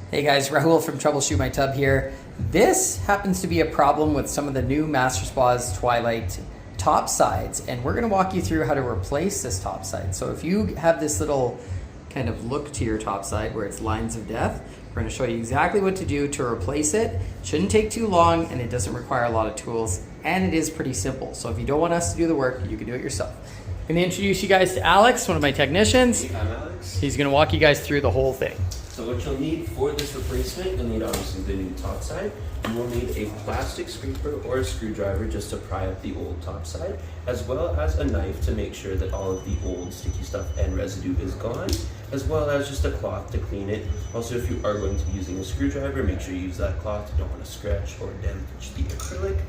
Hey guys, Rahul from Troubleshoot My Tub here. This happens to be a problem with some of the new Master Spa's Twilight Topsides, and we're going to walk you through how to replace this topside. So if you have this little kind of look to your topside where it's lines of death, we're going to show you exactly what to do to replace it. Shouldn't take too long, and it doesn't require a lot of tools, and it is pretty simple. So if you don't want us to do the work, you can do it yourself. I'm going to introduce you guys to Alex, one of my technicians. Hey, I'm Alex. He's going to walk you guys through the whole thing. So what you'll need for this replacement, you'll need obviously the new topside. You will need a plastic scraper or a screwdriver just to pry up the old topside, as well as a knife to make sure that all of the old sticky stuff and residue is gone, as well as just a cloth to clean it. Also, if you are going to be using a screwdriver, make sure you use that cloth. You don't want to scratch or damage the acrylic.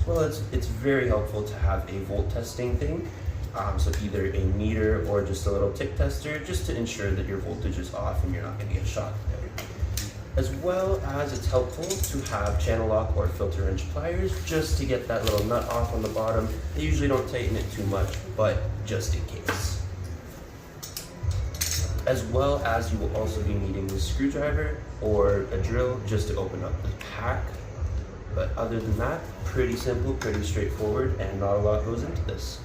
As well as it's very helpful to have a volt testing thing. So either a meter or just a little tick tester, just to ensure that your voltage is off and you're not going to get shocked there. As well as it's helpful to have channel lock or filter wrench pliers just to get that little nut off on the bottom. They usually don't tighten it too much, but just in case. As well as you will also be needing a screwdriver or a drill just to open up the pack. But other than that, pretty simple, pretty straightforward, and not a lot goes into this.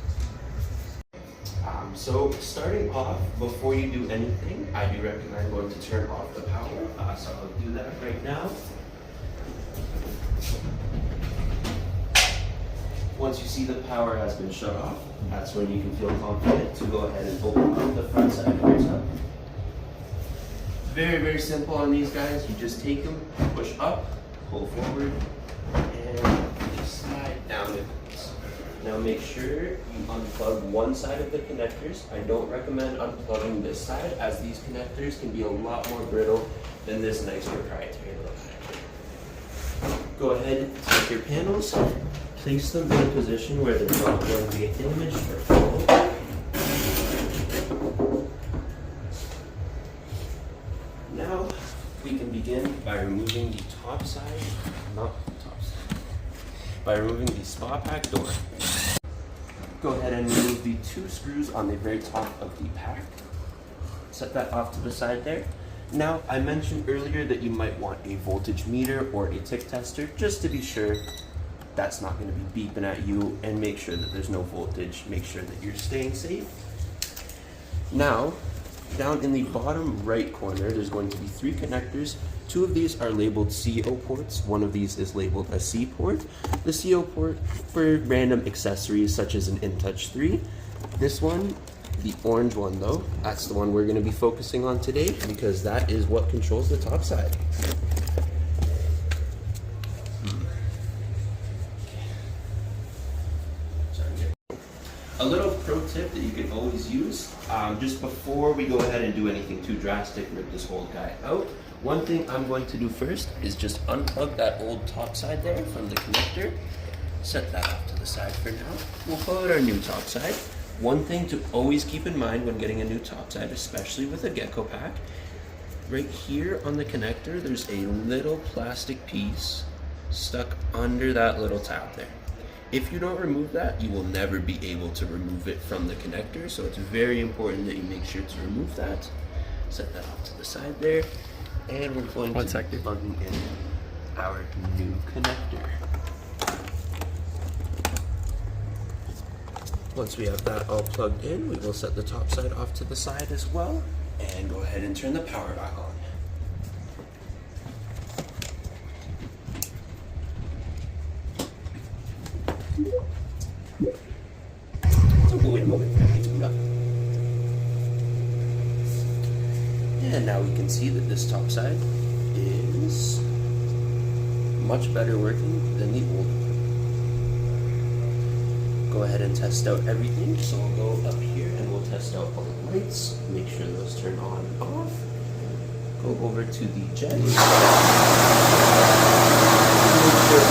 So starting off, before you do anything, I do recommend going to turn off the power. So I'll do that right now. Once you see the power has been shut off, that's when you can feel confident to go ahead and open up the front side of your tub. Very, very simple on these guys. You just take them, push up, pull forward, and just slide down it. Now make sure you unplug one side of the connectors. I don't recommend unplugging this side, as these connectors can be a lot more brittle than this nice proprietary little connector. Go ahead, take your panels, place them in a position where they're not going to get damaged or fall. Now we can begin by removing the top side, by removing the spa pack door. Go ahead and remove the two screws on the very top of the pack. Set that off to the side there. Now, I mentioned earlier that you might want a voltage meter or a tick tester just to be sure that's not going to be beeping at you, and make sure that there's no voltage. Make sure that you're staying safe. Now, down in the bottom right corner, there's going to be three connectors. Two of these are labeled CO ports. One of these is labeled a C port. The CO port for random accessories such as an InTouch 3. This one, the orange one though, that's the one we're going to be focusing on today, because that is what controls the top side. A little pro tip that you can always use, just before we go ahead and do anything too drastic, rip this whole guy out. One thing I'm going to do first is just unplug that old top side there from the connector. Set that off to the side for now. We'll pull out our new top side. One thing to always keep in mind when getting a new top side, especially with a Gecko pack, right here on the connector, there's a little plastic piece stuck under that little tab there. If you don't remove that, you will never be able to remove it from the connector, so it's very important that you make sure to remove that. Set that off to the side there, and we're going to be plugging in our new connector. Once we have that all plugged in, we will set the top side off to the side as well, and go ahead and turn the power back on. And now we can see that this top side is much better working than the old one. Go ahead and test out everything. So we'll go up here and we'll test out all the lights, make sure those turn on and off. Go over to the jet. Make sure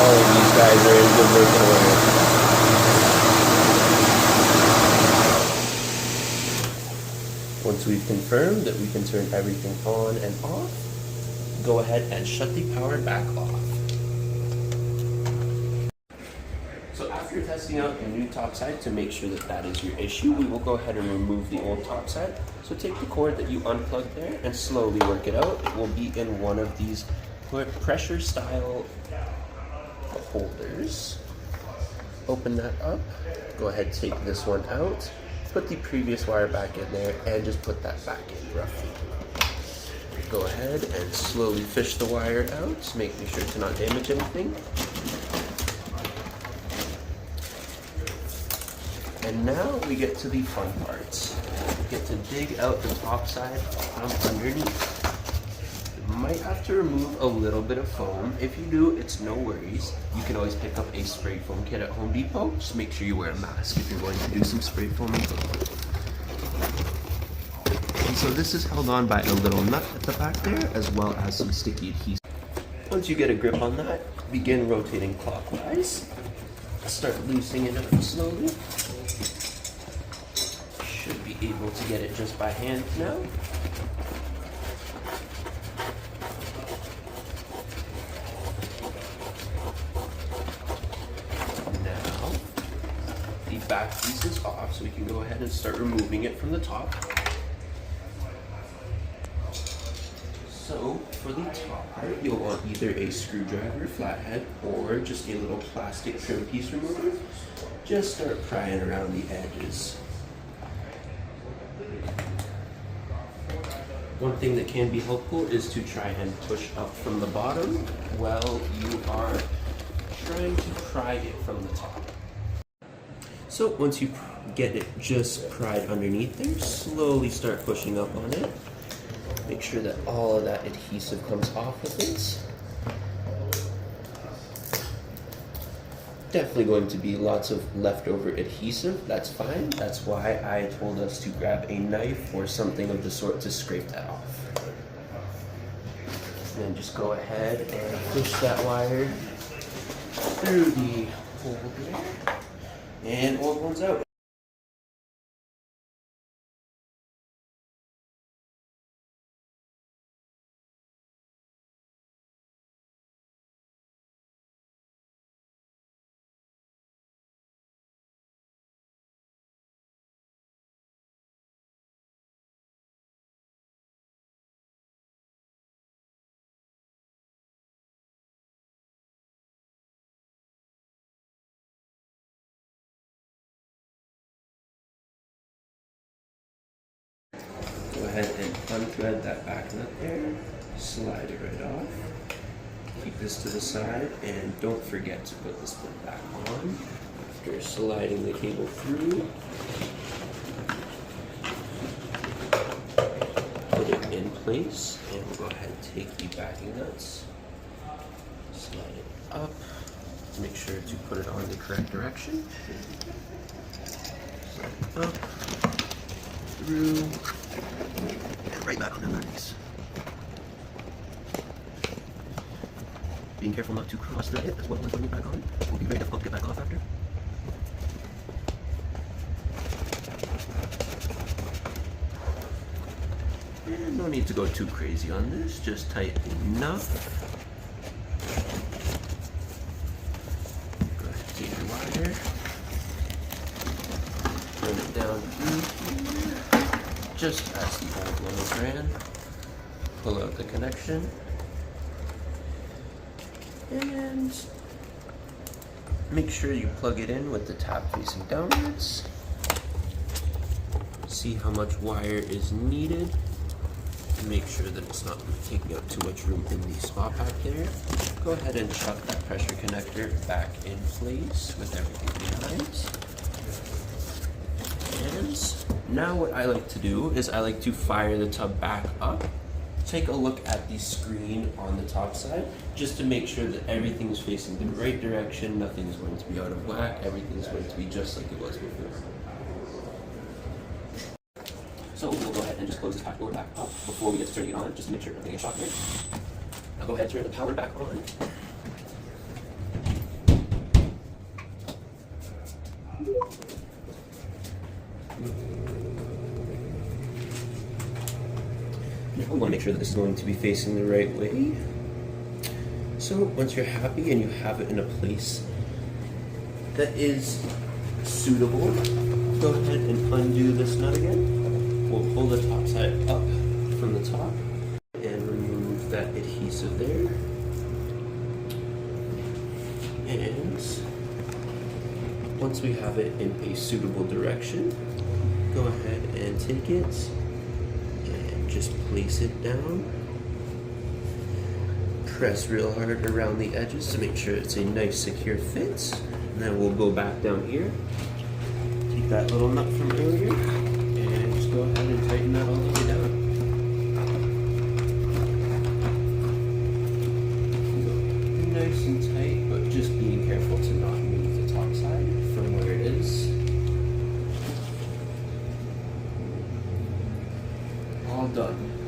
all of these guys are in good working order. Once we've confirmed that we can turn everything on and off, go ahead and shut the power back off. So after after testing out the new topside to make sure that that is your issue, we will go ahead and remove the old topside. So take the cord that you unplugged there and slowly work it out. It will be in one of these pressure style holders. Open that up. Go ahead, take this one out. Put the previous wire back in there and just put that back in roughly. Go ahead and slowly fish the wire out, making sure to not damage anything. And now we get to the fun parts. We get to dig out the top side from underneath. You might have to remove a little bit of foam. If you do, it's no worries. You can always pick up a spray foam kit at Home Depot. Just make sure you wear a mask if you're going to do some spray foaming. And so this is held on by a little nut at the back there, as well as some sticky adhesive. Once you get a grip on that, begin rotating clockwise. Start loosening it up slowly. Should be able to get it just by hand now. Now, the back piece is off, so we can go ahead and start removing it from the top. So, for the top part, you'll want either a screwdriver, flathead, or just a little plastic trim piece remover. Just start prying around the edges. One thing that can be helpful is to try and push up from the bottom while you are trying to pry it from the top. So once you get it just pried underneath there, slowly start pushing up on it. Make sure that all of that adhesive comes off of it. Definitely going to be lots of leftover adhesive, that's fine. That's why I told us to grab a knife or something of the sort to scrape that off. And then just go ahead and push that wire through the hole there. And old one's out. Go ahead and unthread that back nut there, slide it right off, keep this to the side, and don't forget to put this one back on after sliding the cable through. Put it in place, and we'll go ahead and take the backing nuts, slide it up, make sure to put it on the correct direction, slide it up, through, and right back on the nice. Being careful not to cross thread it as well as putting it back on. It will be very difficult to get back off after. And no need to go too crazy on this, just tight enough. Go ahead and take your wire, run it down through here. Just as the old one was ran, pull out the connection, and make sure you plug it in with the tab facing downwards. See how much wire is needed. Make sure that it's not taking up too much room in the spot pack there. Go ahead and chuck that pressure connector back in place with everything behind. And now what I like to do is I like to fire the tub back up. Take a look at the screen on the top side just to make sure that everything is facing the right direction, nothing is going to be out of whack, everything is going to be just like it was before. So we'll go ahead and just close this back door back up before we get to turning it on, just to make sure everything is shot there. Now go ahead and turn the power back on. Now we want to make sure that this is going to be facing the right way. So once you're happy and you have it in a place that is suitable. Go ahead and undo this nut again. We'll pull the top side up from the top and remove that adhesive there. And once we have it in a suitable direction, go ahead and take it and just place it down. Press real hard around the edges to make sure it's a nice secure fit. And then we'll go back down here. Take that little nut from earlier and just go ahead and tighten that all the way down. Nice and tight, but just being careful to not move the top side from where it is. All done.